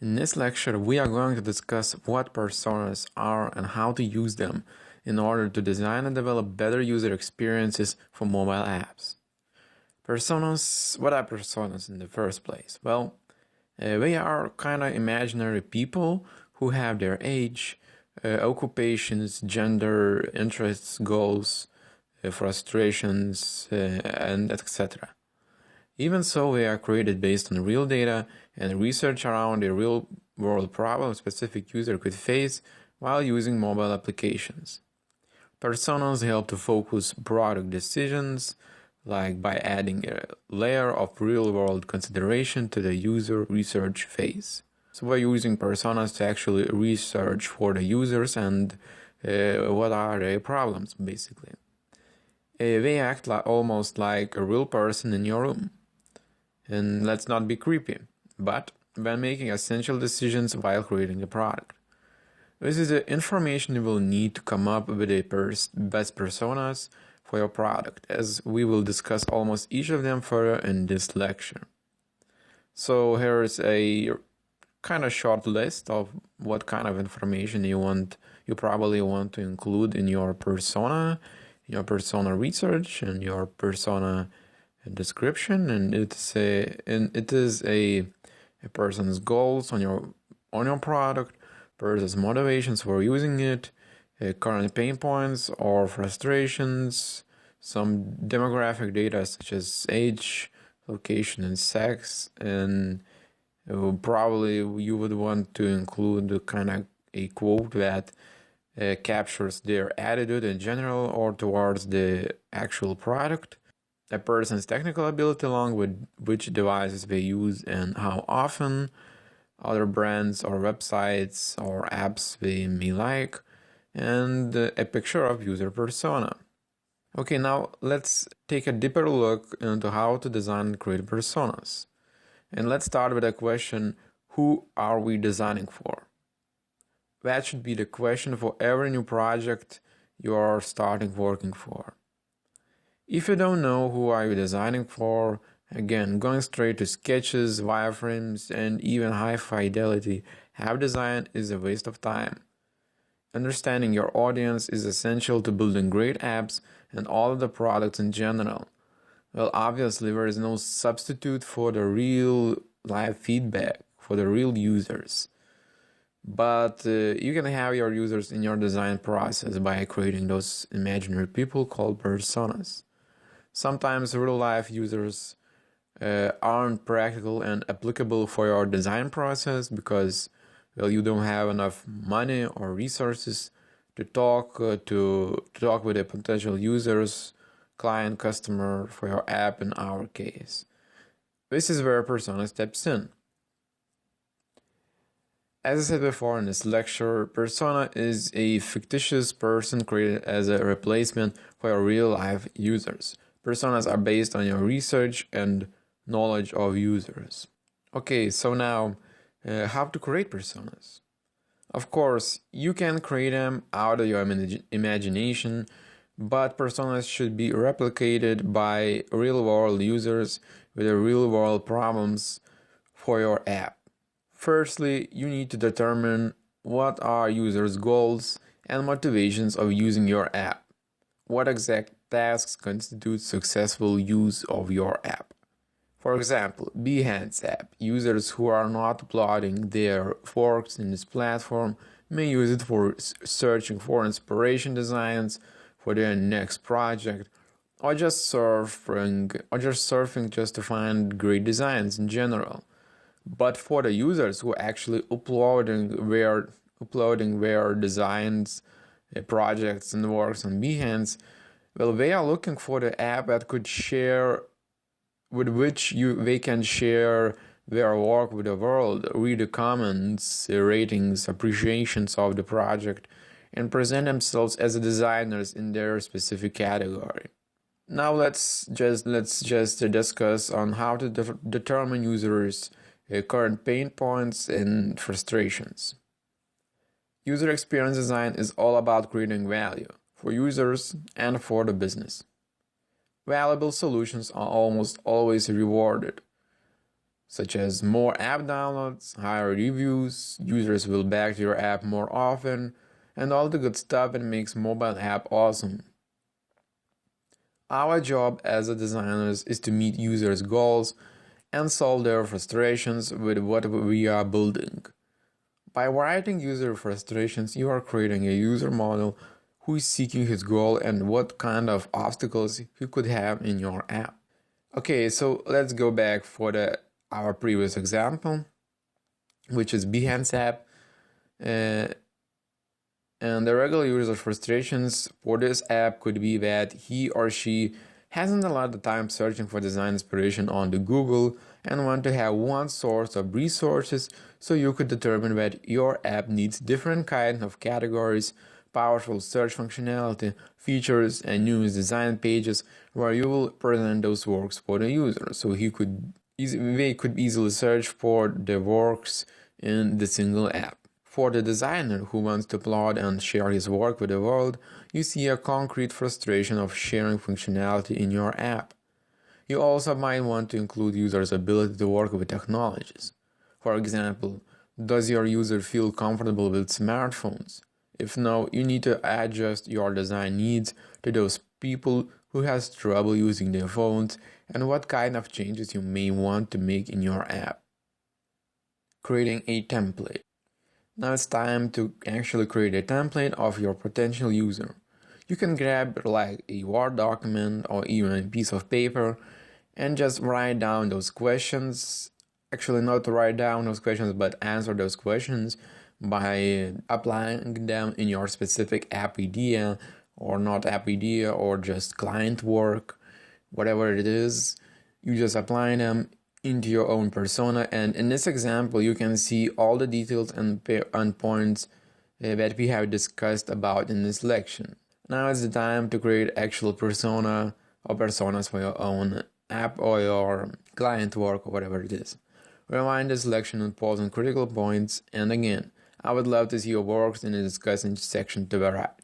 In this lecture, we are going to discuss what personas are and how to use them in order to design and develop better user experiences for mobile apps. Personas, what are personas in the first place? Well, they are kind of imaginary people who have their age, occupations, gender, interests, goals, frustrations, and etc. Even so, they are created based on real data and research around a real-world problem a specific user could face while using mobile applications. Personas help to focus product decisions, like by adding a layer of real-world consideration to the user research phase. So we're using personas to actually research for the users and what are their problems, basically. They act almost like a real person in your room. And let's not be creepy, but when making essential decisions while creating a product. This is the information you will need to come up with the best personas for your product, as we will discuss almost each of them further in this lecture. So here's a kind of short list of what kind of information you probably want to include in your persona research, and your persona description, and it is a person's goals on your product, person's motivations for using it, current pain points or frustrations, some demographic data such as age, location, and sex, and probably you would want to include kind of a quote that captures their attitude in general or towards the actual product, a person's technical ability along with which devices they use and how often, other brands or websites or apps they may like, and a picture of user persona. Okay, now let's take a deeper look into how to design and create personas. And let's start with a question: who are we designing for? That should be the question for every new project you are starting working for. If you don't know who are you designing for, again, going straight to sketches, wireframes, and even high fidelity app design is a waste of time. Understanding your audience is essential to building great apps and all of the products in general. Well, obviously, there is no substitute for the real live feedback, for the real users. But you can have your users in your design process by creating those imaginary people called personas. Sometimes real-life users aren't practical and applicable for your design process because, well, you don't have enough money or resources to talk with the potential users, client, customer for your app in our case. This is where persona steps in. As I said before in this lecture, persona is a fictitious person created as a replacement for your real-life users. Personas are based on your research and knowledge of users. Okay, so now, how to create personas? Of course, you can create them out of your imagination, but personas should be replicated by real-world users with the real-world problems for your app. Firstly, you need to determine what are users' goals and motivations of using your app. What exact tasks constitute successful use of your app? For example, Behance app. Users who are not uploading their works in this platform may use it for searching for inspiration designs for their next project, or just surfing just to find great designs in general. But for the users who are actually uploading their designs, projects, and works on Behance, well, they are looking for the app that could share, with which they can share their work with the world, read the comments, ratings, appreciations of the project, and present themselves as designers in their specific category. Now let's just discuss on how to determine users' current pain points and frustrations. User experience design is all about creating value for users and for the business. Valuable solutions are almost always rewarded. such as more app downloads, higher reviews, users will back to your app more often, and all the good stuff that makes mobile app awesome. Our job as a designers is to meet users' goals and solve their frustrations with what we are building. By writing user frustrations, you are creating a user model who is seeking his goal and what kind of obstacles he could have in your app. Okay, so let's go back for our previous example, which is Behance app. And the regular user frustrations for this app could be that he or she hasn't a lot of time searching for design inspiration on the Google and want to have one source of resources so you could determine that your app needs different kinds of categories, powerful search functionality, features, and news design pages where you will present those works for the user so they could easily search for the works in the single app. For the designer who wants to plot and share his work with the world, you see a concrete frustration of sharing functionality in your app. You also might want to include users' ability to work with technologies. For example, does your user feel comfortable with smartphones? If no, you need to adjust your design needs to those people who has trouble using their phones and what kind of changes you may want to make in your app. Creating a template. Now it's time to actually create a template of your potential user. You can grab like a Word document or even a piece of paper and just write down those questions. Actually, not to write down those questions, but answer those questions by applying them in your specific app idea or not app idea or just client work, whatever it is. You just apply them into your own persona, and in this example you can see all the details and points that we have discussed about in this lection. Now it's the time to create actual persona or personas for your own app or your client work or whatever it is. Rewind this lection and pause on critical points, and again, I would love to see your works in the discussion section to the right.